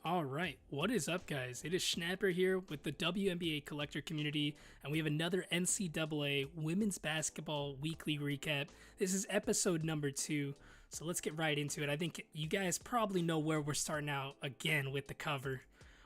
All right, what is up, guys? It is Schnapper here with the WNBA collector community, and we have another NCAA women's basketball weekly recap. This is episode number 2, so let's get right into it. I think you guys probably know where we're starting out again with the cover,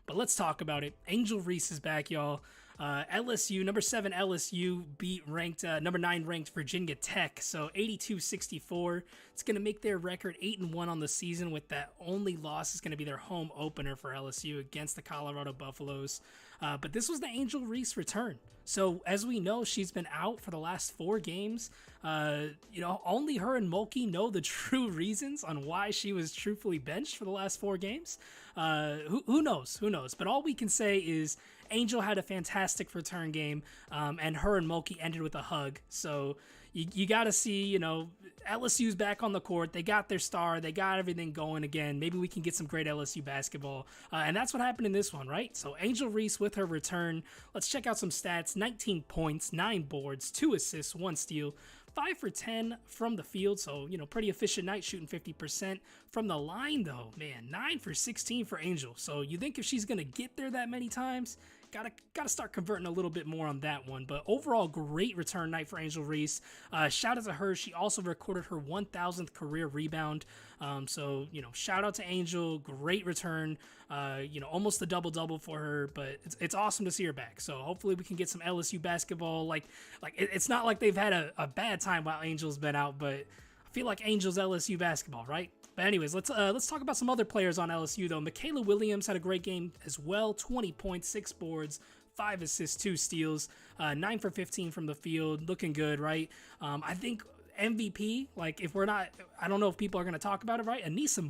but let's talk about it. Angel Reese is back, y'all. LSU, number 7 LSU beat number 9 ranked Virginia Tech, so 82-64. It's going to make their record 8-1 on the season, with that only loss is going to be their home opener for LSU against the Colorado Buffaloes. But this was the Angel Reese return. So as we know, she's been out for the last 4 games. Only her and Mulkey know the true reasons on why she was truthfully benched for the last 4 games. Who knows? Who knows? But all we can say is Angel had a fantastic return game, and her and Mulkey ended with a hug. So you got to see, LSU's back on the court. They got their star. They got everything going again. Maybe we can get some great LSU basketball. And that's what happened in this one, right? So Angel Reese with her return. Let's check out some stats. 19 points, 9 boards, 2 assists, 1 steal. 5 for 10 from the field, so, pretty efficient night, shooting 50%. From the line, though, man, 9 for 16 for Angel. So you think if she's going to get there that many times, gotta start converting a little bit more on that one. But overall, great return night for Angel Reese. Shout out to her. She also recorded her 1,000th career rebound. So, shout out to Angel. Great return. Almost a double-double for her, but it's awesome to see her back. So hopefully we can get some LSU basketball. It's not like they've had a bad time while Angel's been out, but I feel like Angel's LSU basketball, right? But anyways, let's talk about some other players on LSU, though. Michaela Williams had a great game as well. 20 points, 6 boards, 5 assists, 2 steals, 9 for 15 from the field. Looking good, right? I think MVP, I don't know if people are going to talk about it, right? Anissa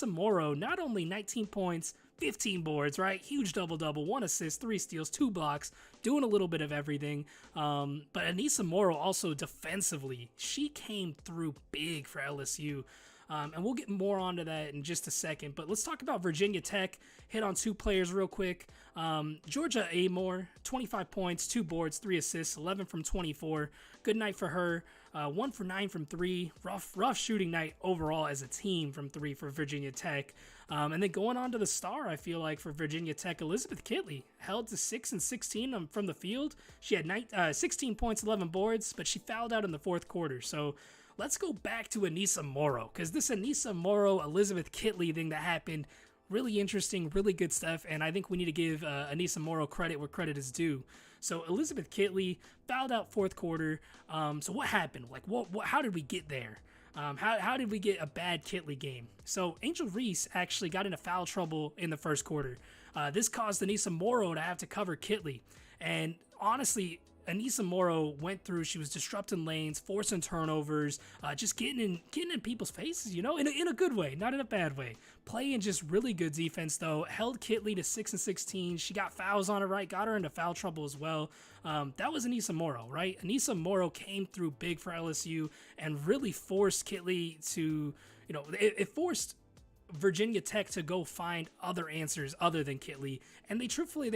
Morrow, not only 19 points, 15 boards, right? Huge double-double, 1 assist, 3 steals, 2 blocks, doing a little bit of everything. But Anissa Morrow also defensively, she came through big for LSU. And we'll get more onto that in just a second. But let's talk about Virginia Tech. Hit on 2 players real quick. Georgia Amore, 25 points, 2 boards, 3 assists, 11 from 24. Good night for her. 1 for 9 from 3. Rough shooting night overall as a team from 3 for Virginia Tech. And then going on to the star, I feel like, for Virginia Tech, Elizabeth Kitley held to 6 and 16 from the field. She had 16 points, 11 boards, but she fouled out in the 4th quarter. So let's go back to Anissa Morrow, because this Anissa Morrow, Elizabeth Kitley thing that happened, really interesting, really good stuff, and I think we need to give Anissa Morrow credit where credit is due. So Elizabeth Kitley fouled out 4th quarter. So what happened? How did we get there? How did we get a bad Kitley game? So Angel Reese actually got into foul trouble in the 1st quarter. This caused Anissa Morrow to have to cover Kitley, and honestly, Anissa Morrow went through. She was disrupting lanes, forcing turnovers, just getting in people's faces, in a good way, not in a bad way. Playing just really good defense, though. Held Kitley to 6 and 16. She got fouls on her, right? Got her into foul trouble as well. That was Anissa Morrow, right? Anissa Morrow came through big for LSU and really forced Kitley to, it forced Virginia Tech to go find other answers other than Kitley, and they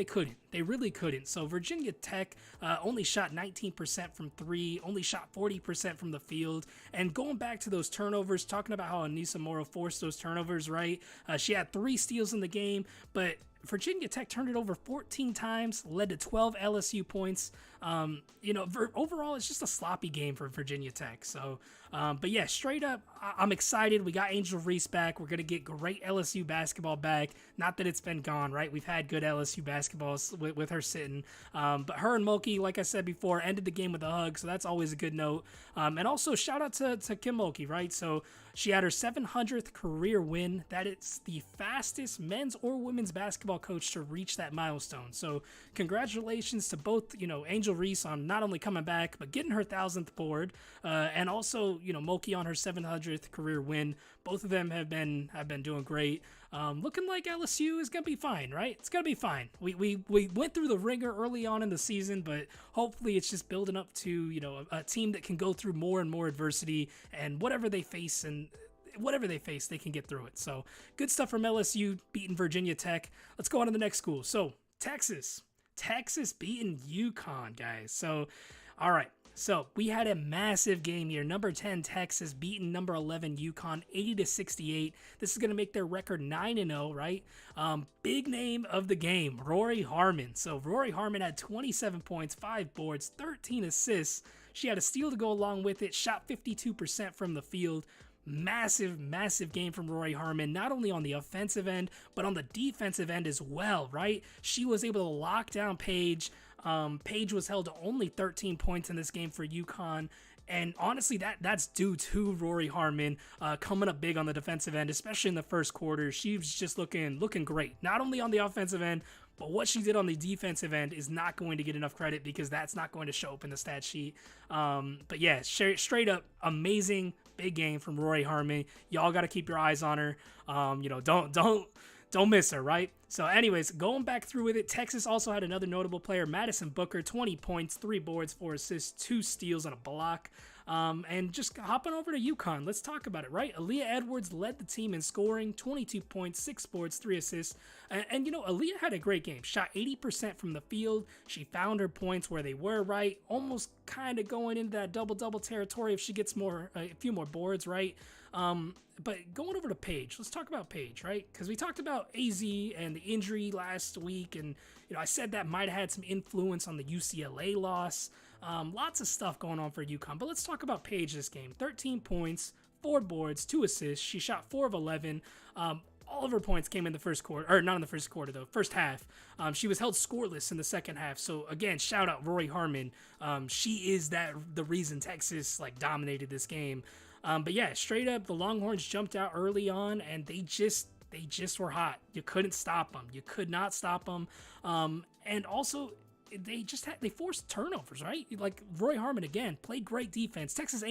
couldn't. They really couldn't. So Virginia Tech only shot 19% from 3, only shot 40% from the field. And going back to those turnovers, talking about how Anissa Morrow forced those turnovers, right? She had 3 steals in the game, but Virginia Tech turned it over 14 times, led to 12 LSU points. Overall, it's just a sloppy game for Virginia Tech. So, but yeah, straight up, I'm excited. We got Angel Reese back. We're going to get great LSU basketball back. Not that it's been gone, right? We've had good LSU basketball with her sitting. But her and Mulkey, like I said before, ended the game with a hug, so that's always a good note. And also, shout out to Kim Mulkey, right? So she had her 700th career win. That is the fastest men's or women's basketball coach to reach that milestone. So congratulations to both, Angel Reese on not only coming back, but getting her 1,000th board, and also, Mulkey on her 700th career win. Both of them have been doing great. Looking like LSU is going to be fine, right? It's going to be fine. We went through the ringer early on in the season, but hopefully it's just building up to, a team that can go through more and more adversity, and whatever they face, they can get through it. So good stuff from LSU beating Virginia Tech. Let's go on to the next school. So Texas beating UConn, guys. So, all right. So we had a massive game here. Number 10 Texas beating number 11 UConn 80-68. This is going to make their record 9-0, right? Big name of the game, Rory Harmon. So Rory Harmon had 27 points, 5 boards, 13 assists. She had a steal to go along with it, shot 52% from the field. Massive game from Rory Harmon, not only on the offensive end, but on the defensive end as well, right? She was able to lock down Paige. Paige was held to only 13 points in this game for UConn. And honestly, that's due to Rory Harmon coming up big on the defensive end, especially in the first quarter. She was just looking great, not only on the offensive end, but what she did on the defensive end is not going to get enough credit because that's not going to show up in the stat sheet. But yeah, straight up amazing big game from Rory Harmon. Y'all got to keep your eyes on her. Don't miss her, right? So anyways, going back through with it, Texas also had another notable player, Madison Booker, 20 points, 3 boards, 4 assists, 2 steals, and a block. And just hopping over to UConn, let's talk about it, right? Aaliyah Edwards led the team in scoring, 22 points, 6 boards, 3 assists. And Aaliyah had a great game, shot 80% from the field. She found her points where they were, right? Almost kind of going into that double-double territory if she gets a few more boards, right? But going over to Paige, let's talk about Paige, right? Because we talked about AZ and the injury last week, and I said that might have had some influence on the UCLA loss. Lots of stuff going on for UConn, but let's talk about Paige this game. 13 points, 4 boards, 2 assists. She shot 4 of 11. All of her points came in the first quarter, or not in the first quarter though, first half. She was held scoreless in the second half. So again, shout out Rory Harmon. She is the reason Texas dominated this game. But yeah, straight up, the Longhorns jumped out early on, and they just were hot. You couldn't stop them. You could not stop them. And also, they forced turnovers, right? Roy Harmon again played great defense. Texas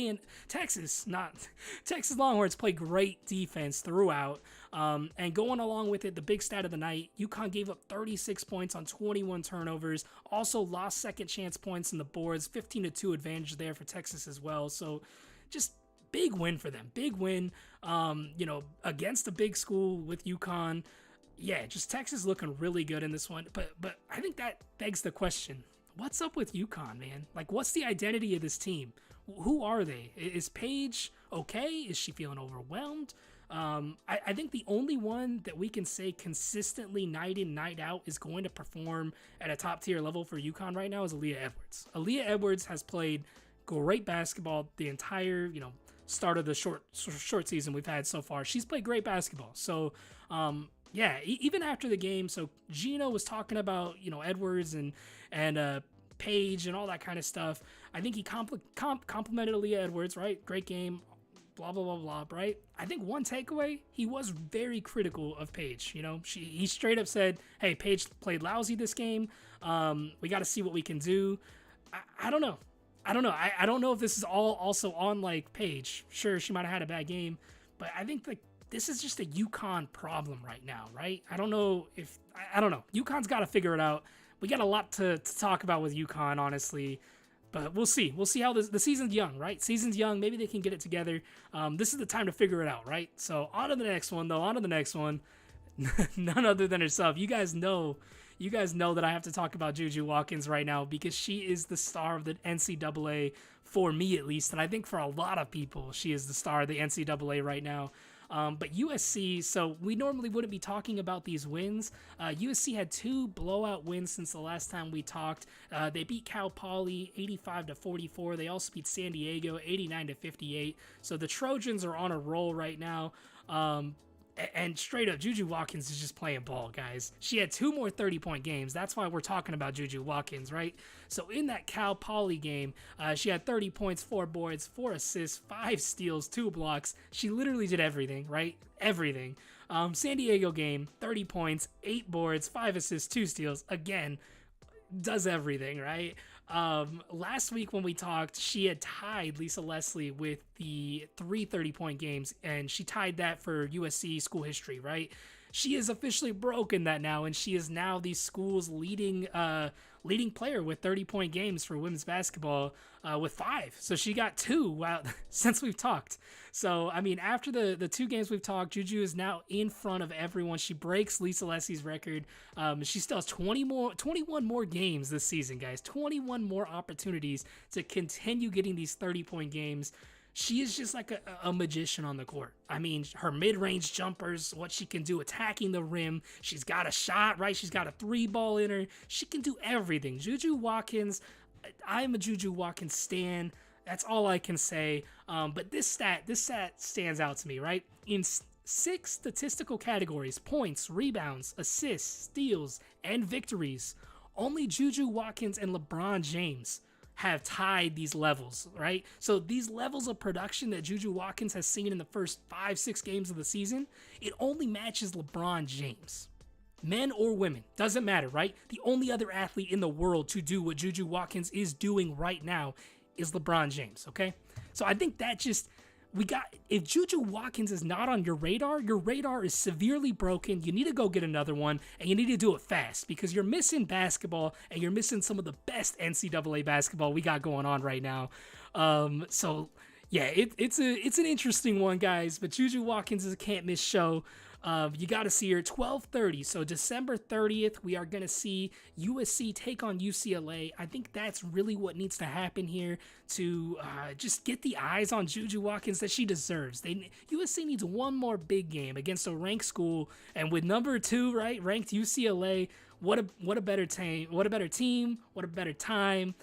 Longhorns played great defense throughout. And going along with it, the big stat of the night, UConn gave up 36 points on 21 turnovers. Also lost second chance points in the boards, 15-2 advantage there for Texas as well. So just big win for them. Big win, against a big school with UConn. Yeah, just Texas looking really good in this one. But I think that begs the question, what's up with UConn, man? What's the identity of this team? Who are they? Is Paige okay? Is she feeling overwhelmed? I think the only one that we can say consistently night in, night out is going to perform at a top tier level for UConn right now is Aaliyah Edwards. Aaliyah Edwards has played great basketball the entire, start of the short season we've had so far. She's played great basketball. So, yeah, even after the game, so Gino was talking about, Edwards and Paige and all that kind of stuff. I think he complimented Aaliyah Edwards, right? Great game, blah, blah, blah, blah, right? I think one takeaway, he was very critical of Paige. He straight up said, hey, Paige played lousy this game. We got to see what we can do. I don't know. I don't know if this is all also on Paige. Sure, she might have had a bad game, but I think this is just a UConn problem right now, right? I don't know. UConn's got to figure it out. We got a lot to talk about with UConn, honestly, but we'll see. We'll see how the season's young, right? Season's young. Maybe they can get it together. This is the time to figure it out, right? So on to the next one, though. None other than herself. You guys know that I have to talk about Juju Watkins right now because she is the star of the NCAA, for me at least, and I think for a lot of people, she is the star of the NCAA right now. But USC, so we normally wouldn't be talking about these wins. USC had 2 blowout wins since the last time we talked. They beat Cal Poly 85-44. They also beat San Diego 89-58. So the Trojans are on a roll right now. And straight up, Juju Watkins is just playing ball, guys. She had 2 more 30-point games. That's why we're talking about Juju Watkins, right? So in that Cal Poly game, she had 30 points, 4 boards, 4 assists, 5 steals, 2 blocks. She literally did everything, right? Everything. San Diego game, 30 points, 8 boards, 5 assists, 2 steals. Again, does everything, right? Last week when we talked, she had tied Lisa Leslie with the 3 30-point games, and she tied that for USC school history, right? She has officially broken that now, and she is now the school's leading leading player with 30-point games for women's basketball with 5. So she got 2 since we've talked. So, I mean, after the 2 games we've talked, Juju is now in front of everyone. She breaks Lisa Lessie's record. She still has 21 more games this season, guys. 21 more opportunities to continue getting these 30-point games. She is just like a magician on the court. I mean, her mid-range jumpers, what she can do attacking the rim. She's got a shot, right? She's got a 3-ball in her. She can do everything. Juju Watkins, I'm a Juju Watkins stan. That's all I can say. But this stat stands out to me, right? In 6 statistical categories, points, rebounds, assists, steals, and victories, only Juju Watkins and LeBron James have tied these levels, right? So these levels of production that Juju Watkins has seen in the first 5-6 games of the season, it only matches LeBron James. Men or women, doesn't matter, right? The only other athlete in the world to do what Juju Watkins is doing right now is LeBron James, okay? So I think that just, if Juju Watkins is not on your radar is severely broken. You need to go get another one, and you need to do it fast because you're missing basketball and you're missing some of the best NCAA basketball we got going on right now. So yeah, it's an interesting one, guys, but Juju Watkins is a can't miss show. You got to see her 12:30. So December 30th, we are going to see USC take on UCLA. I think that's really what needs to happen here to just get the eyes on Juju Watkins that she deserves. USC needs one more big game against a ranked school, and with number 2, right, ranked UCLA. What a better team, what a better time.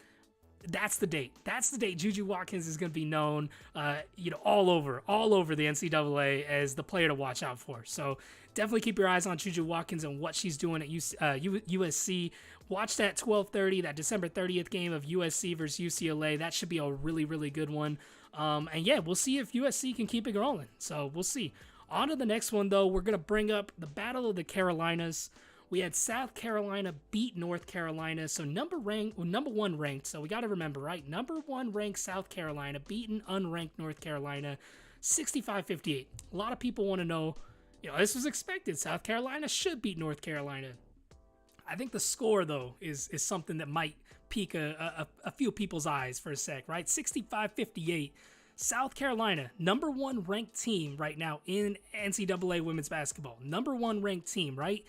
That's the date. Juju Watkins is going to be known, all over the NCAA as the player to watch out for. So definitely keep your eyes on Juju Watkins and what she's doing at USC. Watch that 12:30, that December 30th game of USC versus UCLA. That should be a really, really good one. And yeah, we'll see if USC can keep it rolling. So we'll see. On to the next one, though. We're going to bring up the Battle of the Carolinas. We had South Carolina beat North Carolina, so number 1 ranked, so we got to remember, right? Number 1 ranked South Carolina beating unranked North Carolina, 65-58. A lot of people want to know, this was expected. South Carolina should beat North Carolina. I think the score, though, is something that might pique a few people's eyes for a sec, right? 65-58. South Carolina, number 1 ranked team right now in NCAA women's basketball. Number 1 ranked team, right?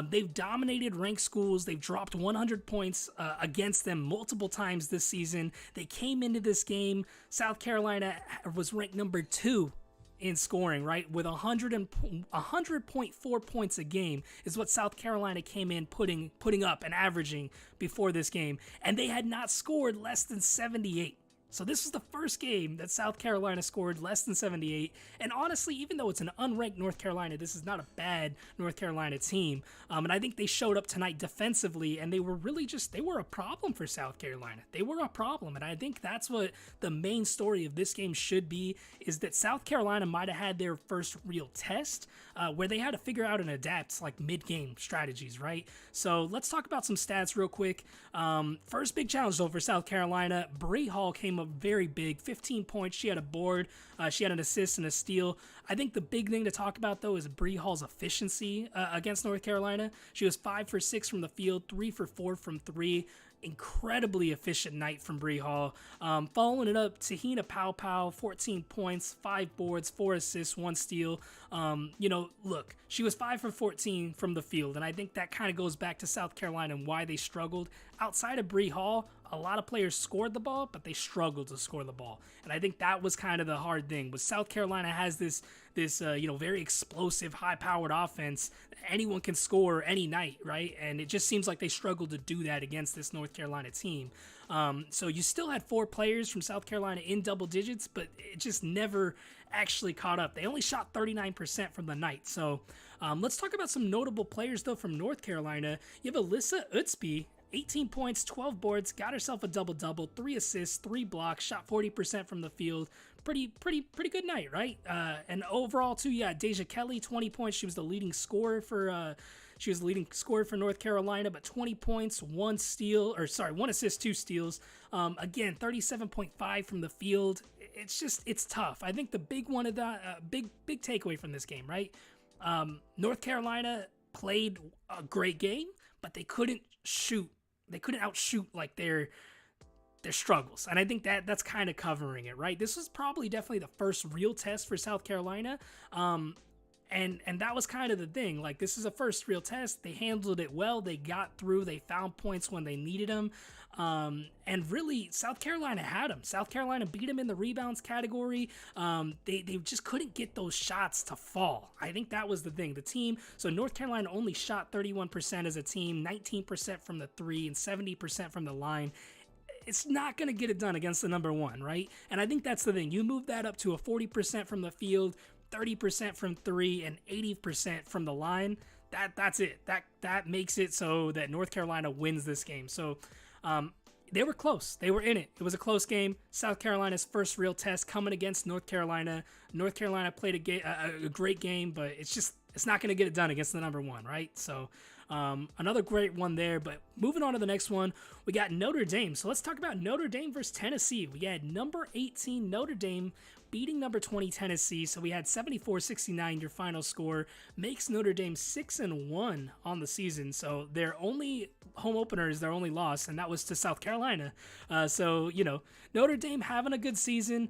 They've dominated ranked schools. They've dropped 100 points against them multiple times this season. They came into this game. South Carolina was ranked number 2 in scoring, right? With 100.4 points a game is what South Carolina came in putting up and averaging before this game. And they had not scored less than 78. So this was the first game that South Carolina scored less than 78. And honestly, even though it's an unranked North Carolina, this is not a bad North Carolina team. And I think they showed up tonight defensively, and they were a problem for South Carolina. They were a problem. And I think that's what the main story of this game should be, is that South Carolina might have had their first real test where they had to figure out and adapt like mid-game strategies, right? So let's talk about some stats real quick. First big challenge though for South Carolina, Bree Hall came up very big, 15 points. She had a board, she had an assist and a steal. I think the big thing to talk about though is Bree Hall's efficiency against North Carolina. She was 5 for 6 from the field, 3 for 4 from 3. Incredibly efficient night from Bree Hall. Following it up, Tahina Pau, 14 points, 5 boards, 4 assists, 1 steal. Look, she was 5 for 14 from the field, and I think that kind of goes back to South Carolina and why they struggled. Outside of Bree Hall, a lot of players scored the ball, but they struggled to score the ball. And I think that was kind of the hard thing. But South Carolina has this very explosive, high-powered offense. Anyone can score any night, right? And it just seems like they struggled to do that against this North Carolina team. So you still had 4 players from South Carolina in double digits, but it just never actually caught up. They only shot 39% from the night. So let's talk about some notable players, though, from North Carolina. You have Alyssa Utsby, 18 points, 12 boards, got herself a double-double, 3 assists, 3 blocks, shot 40% from the field. Pretty good night, right? And overall, too, yeah, Deja Kelly, 20 points. She was the leading scorer for North Carolina, but 20 points, 1 assist, 2 steals. Again, 37.5 from the field. It's tough. I think the big one of that, big takeaway from this game, right? North Carolina played a great game, but they couldn't shoot outshoot like their struggles. And I think that's kind of covering it, right? This was probably definitely the first real test for South Carolina. And that was kind of the thing. Like, this is a first real test. They handled it well. They got through. They found points when they needed them. And really, South Carolina had them. South Carolina beat them in the rebounds category. They just couldn't get those shots to fall. I think that was the thing. The team, so North Carolina only shot 31% as a team, 19% from the three, and 70% from the line. It's not going to get it done against the number one, right? And I think that's the thing. You move that up to a 40% from the field, 30% from three, and 80% from the line. That's it. That makes it so that North Carolina wins this game. So they were close. They were in it. It was a close game. South Carolina's first real test coming against North Carolina. North Carolina played a great game, but it's not going to get it done against the number one, right? So another great one there. But moving on to the next one, we got Notre Dame. So let's talk about Notre Dame versus Tennessee. We had number 18 Notre Dame beating number 20 Tennessee. So we had 74-69 your final score, makes Notre Dame 6-1 on the season. So their only home opener is their only loss, and that was to South Carolina. So, Notre Dame having a good season.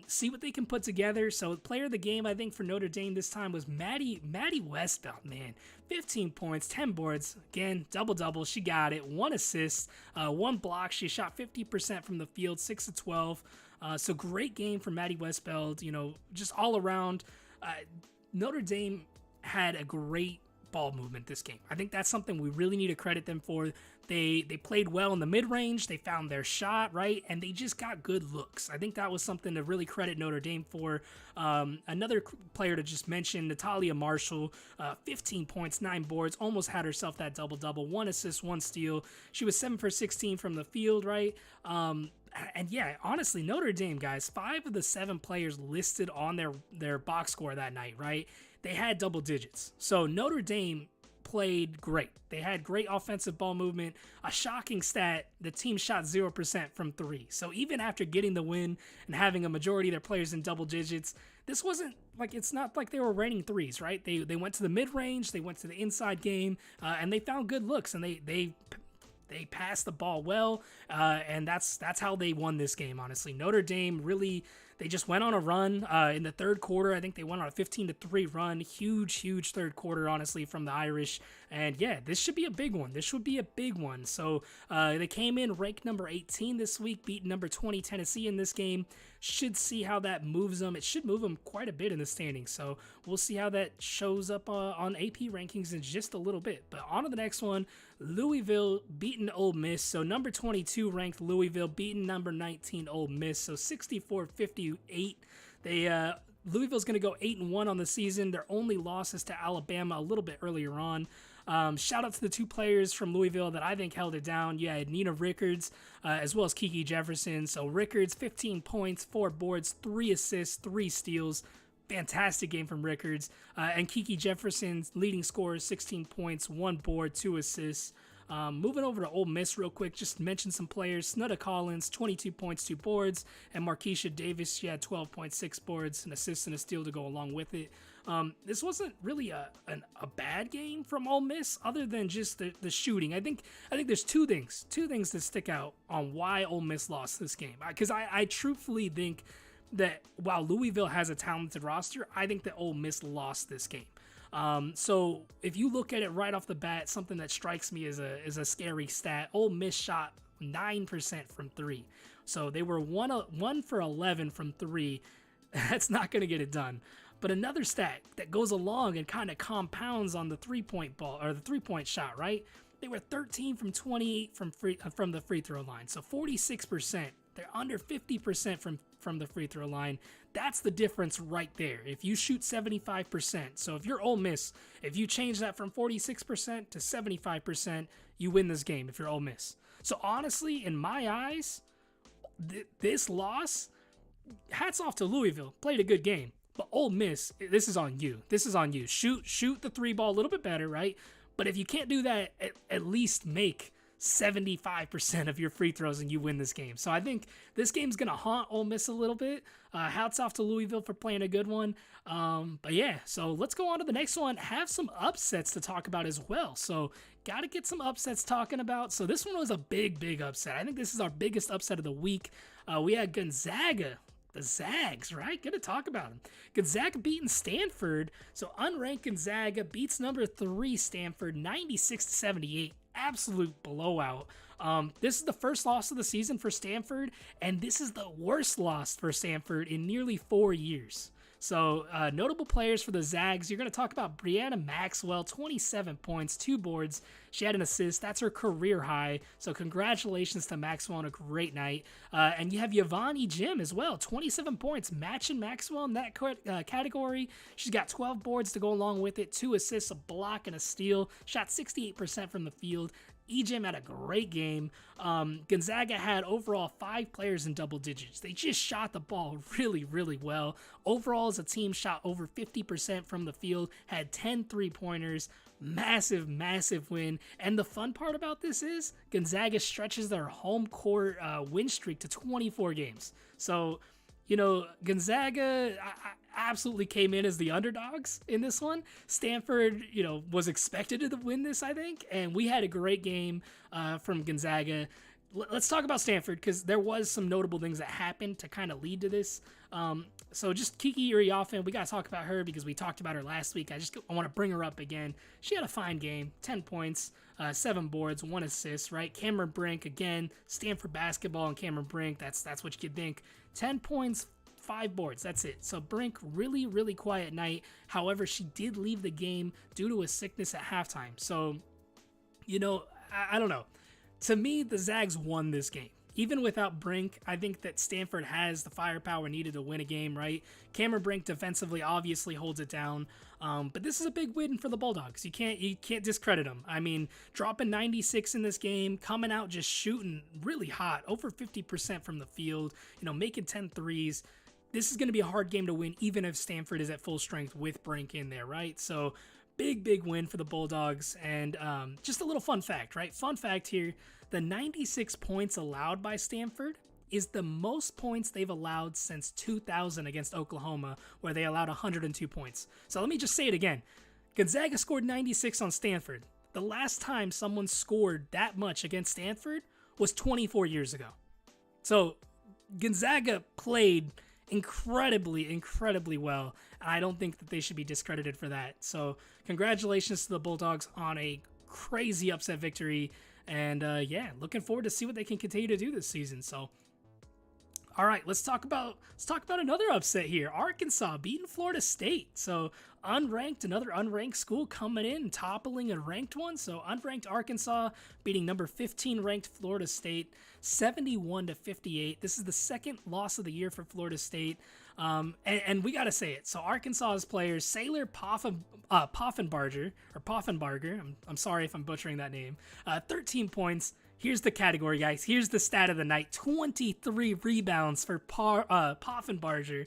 See what they can put together. So player of the game, I think, for Notre Dame this time was Maddie Westbelt, man. 15 points, 10 boards. Again, double-double. She got it. 1 assist, 1 block. She shot 50% from the field, 6 of 12. So great game for Maddie Westbeld. Just all around. Notre Dame had a great ball movement this game. I think that's something we really need to credit them for. They played well in the mid-range. They found their shot, right? And they just got good looks. I think that was something to really credit Notre Dame for. Another player to just mention, Natalia Marshall, 15 points, 9 boards, almost had herself that double-double, 1 assist, 1 steal. She was 7 for 16 from the field, right? And yeah, honestly, Notre Dame, guys, 5 of the 7 players listed on their box score that night, right? They had double digits. So Notre Dame played great. They had great offensive ball movement. A shocking stat, the team shot 0% from 3. So even after getting the win and having a majority of their players in double digits, this wasn't like, it's not like they were raining threes, right? They went to the mid-range, they went to the inside game, and they found good looks, and they passed the ball well, and that's how they won this game, honestly. Notre Dame really, they just went on a run in the third quarter. I think they went on a 15-3 run. Huge third quarter, honestly, from the Irish. And yeah, this should be a big one. This should be a big one. So they came in ranked number 18 this week, beat number 20 Tennessee in this game. Should see how that moves them. It should move them quite a bit in the standings. So we'll see how that shows up on AP rankings in just a little bit. But on to the next one. Louisville beating Ole Miss. So number 22 ranked Louisville beating number 19 Ole Miss. So 64-58. Louisville's going to go 8-1 on the season. Their only loss is to Alabama a little bit earlier on. Shout out to the 2 players from Louisville that I think held it down. You had Nina Rickards as well as Kiki Jefferson. So Rickards, 15 points, 4 boards, 3 assists, 3 steals. Fantastic game from Rickards. And Kiki Jefferson's leading scorer, 16 points, 1 board, 2 assists. Moving over to Ole Miss real quick, just mention some players. Snudda Collins, 22 points, 2 boards. And Markeisha Davis, she had 12.6 boards, an assist and a steal to go along with it. This wasn't really a bad game from Ole Miss, other than just the shooting. I think there's two things that stick out on why Ole Miss lost this game. Because I truthfully think that while Louisville has a talented roster, I think that Ole Miss lost this game. So if you look at it right off the bat, something that strikes me as a scary stat, Ole Miss shot 9% from 3. So they were 1 for 11 from 3. That's not going to get it done. But another stat that goes along and kind of compounds on the 3-point ball, or the 3-point shot, right? They were 13 from 28 from the free throw line. So 46%. They're under 50% from the free throw line. That's the difference right there. If you shoot 75%, so if you're Ole Miss, if you change that from 46% to 75%, you win this game if you're Ole Miss. So honestly, in my eyes, this loss, hats off to Louisville. Played a good game. But Ole Miss, this is on you. This is on you. Shoot the 3 ball a little bit better, right? But if you can't do that, at least make 75% of your free throws and you win this game. So I think this game's going to haunt Ole Miss a little bit. Hats off to Louisville for playing a good one. But yeah, so let's go on to the next one. Have some upsets to talk about as well. So got to get some upsets talking about. So this one was a big upset. I think this is our biggest upset of the week. We had Gonzaga. The Zags, right? Good to talk about them. Gonzaga beating Stanford. So unranked Gonzaga beats number 3 Stanford 96-78. Absolute blowout. This is the first loss of the season for Stanford, and this is the worst loss for Stanford in nearly 4 years. So notable players for the Zags, you're going to talk about Brianna Maxwell, 27 points, 2 boards. She had an assist. That's her career high. So congratulations to Maxwell on a great night. And you have Yvonne Jim as well, 27 points, matching Maxwell in that category. She's got 12 boards to go along with it, 2 assists, a block, and a steal. Shot 68% from the field. Ejim had a great game. Gonzaga had overall 5 players in double digits. They just shot the ball really well. Overall, as a team, shot over 50% from the field, had 10 three-pointers. Massive win. And the fun part about this is Gonzaga stretches their home court win streak to 24 games. So, you know, Gonzaga absolutely came in as the underdogs in this one. Stanford, you know, was expected to win this, I think, and we had a great game from Gonzaga. Let's talk about Stanford because there was some notable things that happened to kind of lead to this. So just Kiki Uriafen, we got to talk about her because we talked about her last week. I want to bring her up again. She had a fine game, 10 points, 7 boards, 1 assist, right? Cameron Brink, again, Stanford basketball and Cameron Brink, that's what you could think. 10 points, 5 boards, that's it. So Brink, really quiet night. However, she did leave the game due to a sickness at halftime. So, you know, I don't know. To me, the Zags won this game. Even without Brink, I think that Stanford has the firepower needed to win a game, right? Cameron Brink defensively obviously holds it down, but this is a big win for the Bulldogs. You can't discredit them. I mean, dropping 96 in this game, coming out just shooting really hot, over 50% from the field, you know, making 10 threes. This is going to be a hard game to win, even if Stanford is at full strength with Brink in there, right? So big win for the Bulldogs. And just a little fun fact, right? Fun fact here, the 96 points allowed by Stanford is the most points they've allowed since 2000 against Oklahoma, where they allowed 102 points. So let me just say it again. Gonzaga scored 96 on Stanford. The last time someone scored that much against Stanford was 24 years ago. So Gonzaga played incredibly well, and I don't think that they should be discredited for that. So congratulations to the Bulldogs on a crazy upset victory, and yeah, looking forward to see what they can continue to do this season. So all right, let's talk about another upset here. Arkansas beating Florida State. So another unranked school coming in, toppling a ranked one. So unranked Arkansas beating number 15 ranked Florida State, 71-58. This is the second loss of the year for Florida State. And we got to say it. So Arkansas's players, Sailor Poffenbarger, I'm sorry if I'm butchering that name, 13 points. Here's the category, guys. Here's the stat of the night. 23 rebounds for Poffenbarger.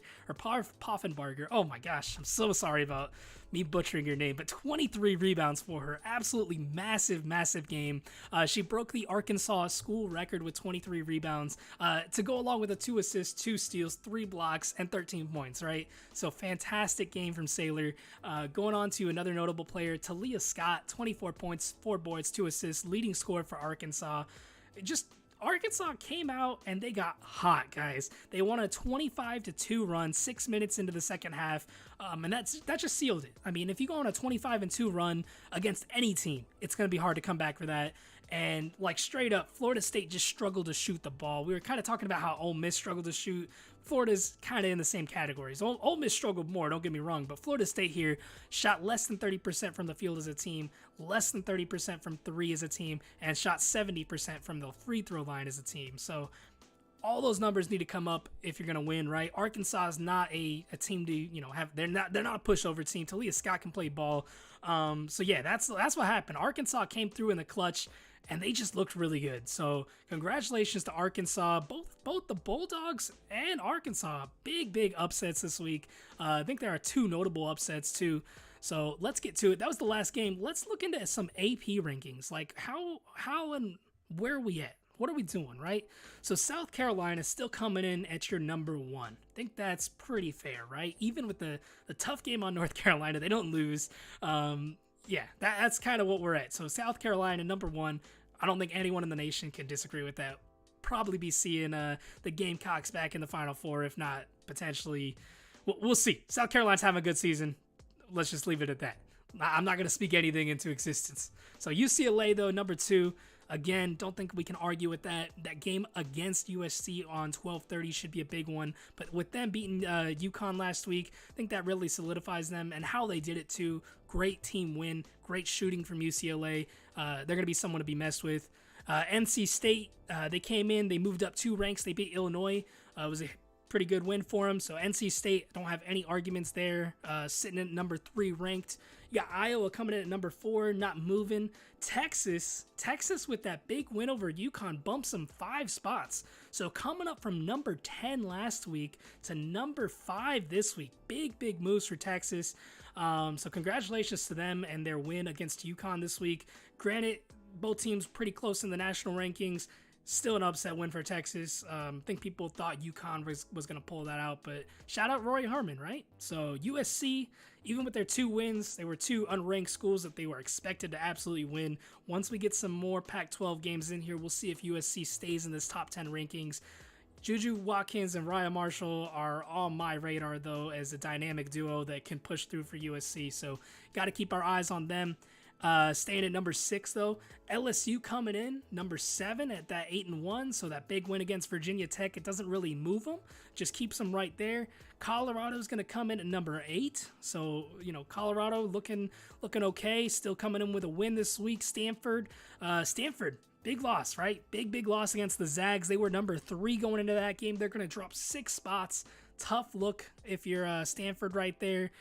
Oh my gosh, I'm so sorry about me butchering your name, but 23 rebounds for her. Absolutely massive game. She broke the Arkansas school record with 23 rebounds to go along with a 2 assists, 2 steals, 3 blocks, and 13 points, right? So fantastic game from Sailor. Going on to another notable player, Talia Scott, 24 points, 4 boards, 2 assists, leading scorer for Arkansas. Arkansas came out and they got hot, guys. They won a 25-2 run 6 minutes into the second half, and that just sealed it. I mean, if you go on a 25-2 run against any team, it's going to be hard to come back for that. And like straight up, Florida State just struggled to shoot the ball. We were kind of talking about how Ole Miss struggled to shoot. Florida's kind of in the same categories. Ole Miss struggled more, don't get me wrong, but Florida State here shot less than 30% from the field as a team, less than 30% from 3 as a team, and shot 70% from the free throw line as a team. So all those numbers need to come up if you're going to win, right? Arkansas is not a team to, you know, they're not a pushover team. Talia Scott can play ball. So yeah, that's what happened. Arkansas came through in the clutch, and they just looked really good. So congratulations to Arkansas, both the Bulldogs and Arkansas. Big upsets this week. I think there are 2 notable upsets too. So let's get to it. That was the last game. Let's look into some AP rankings. Like how and where are we at? What are we doing, right? So South Carolina is still coming in at your number 1. I think that's pretty fair, right? Even with the tough game on North Carolina, they don't lose. Yeah, that's kind of what we're at. So South Carolina, number 1. I don't think anyone in the nation can disagree with that. Probably be seeing the Gamecocks back in the Final Four, if not potentially. We'll see. South Carolina's having a good season. Let's just leave it at that. I'm not going to speak anything into existence. So UCLA, though, number 2. Again, don't think we can argue with that. That game against USC on 12:30 should be a big one. But with them beating UConn last week, I think that really solidifies them and how they did it too. Great team win, great shooting from UCLA. They're going to be someone to be messed with. NC State, they came in, they moved up 2 ranks. They beat Illinois. It was a pretty good win for them. So NC State, don't have any arguments there. Sitting at number 3 ranked. You got Iowa coming in at number 4, not moving. Texas with that big win over UConn bumps them 5 spots. So coming up from number 10 last week to number 5 this week. Big moves for Texas. So congratulations to them and their win against UConn this week. Granted, both teams pretty close in the national rankings. Still an upset win for Texas. I think people thought UConn was going to pull that out, but shout out Roy Harmon, right? So USC, even with their 2 wins, they were 2 unranked schools that they were expected to absolutely win. Once we get some more Pac-12 games in here, we'll see if USC stays in this top 10 rankings. Juju Watkins and Ryan Marshall are on my radar, though, as a dynamic duo that can push through for USC. So got to keep our eyes on them. Staying at number 6, though, LSU coming in number 7 at that 8-1. So that big win against Virginia Tech, it doesn't really move them, just keeps them right there. Colorado's going to come in at number 8. So, Colorado looking okay, still coming in with a win this week. Stanford, big loss, right? Big loss against the Zags. They were number 3 going into that game. They're going to drop 6 spots. Tough look if you're Stanford right there.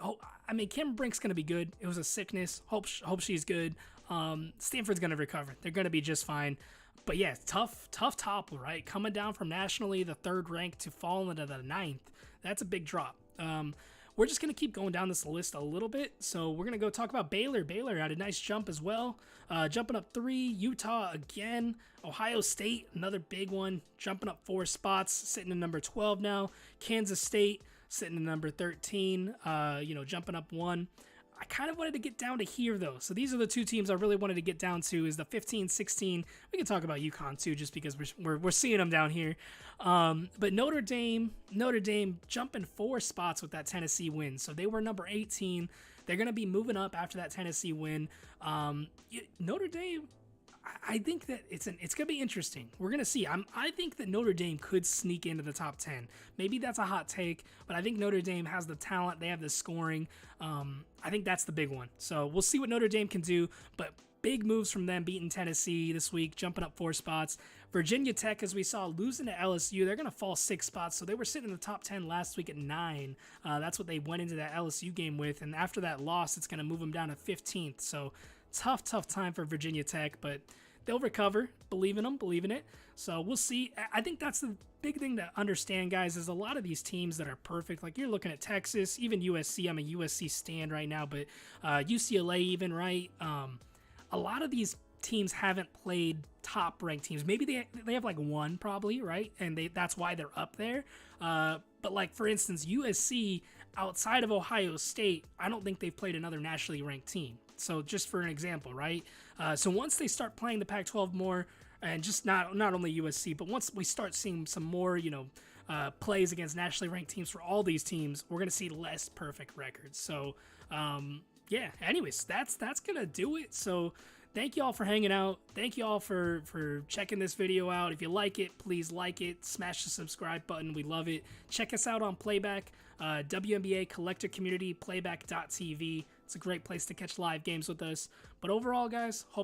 Oh, I mean, Kim Brink's going to be good. It was a sickness. Hope she's good. Stanford's going to recover. They're going to be just fine. But yeah, tough topple, right? Coming down from nationally the 3rd rank to falling to the 9th. That's a big drop. We're just going to keep going down this list a little bit. So we're going to go talk about Baylor. Baylor had a nice jump as well. Jumping up 3. Utah again. Ohio State, another big one. Jumping up 4 spots. Sitting in number 12 now. Kansas State sitting in number 13, jumping up 1. I kind of wanted to get down to here, though. So these are the 2 teams I really wanted to get down to, is the 15, 16. We can talk about UConn, too, just because we're seeing them down here. But Notre Dame jumping 4 spots with that Tennessee win. So they were number 18. They're going to be moving up after that Tennessee win. Notre Dame, I think that it's going to be interesting. We're going to see. I think that Notre Dame could sneak into the top 10. Maybe that's a hot take, but I think Notre Dame has the talent. They have the scoring. I think that's the big one. So we'll see what Notre Dame can do, but big moves from them beating Tennessee this week, jumping up 4 spots. Virginia Tech, as we saw, losing to LSU. They're going to fall 6 spots, so they were sitting in the top 10 last week at 9. That's what they went into that LSU game with, and after that loss, it's going to move them down to 15th. So tough time for Virginia Tech, but they'll recover. Believe in them, believe in it. So we'll see. I think that's the big thing to understand, guys, is a lot of these teams that are perfect. Like you're looking at Texas, even USC. I'm a USC stan right now, but UCLA even, right? A lot of these teams haven't played top-ranked teams. Maybe they have like 1 probably, right? And that's why they're up there. But like, for instance, USC, outside of Ohio State, I don't think they've played another nationally ranked team. So just for an example, right? So once they start playing the Pac-12 more, and just not only USC, but once we start seeing some more, plays against nationally ranked teams for all these teams, we're going to see less perfect records. So, yeah, anyways, that's going to do it. So thank you all for hanging out. Thank you all for checking this video out. If you like it, please like it. Smash the subscribe button. We love it. Check us out on Playback, WNBA Collector Community, playback.tv. It's a great place to catch live games with us. But overall, guys, hope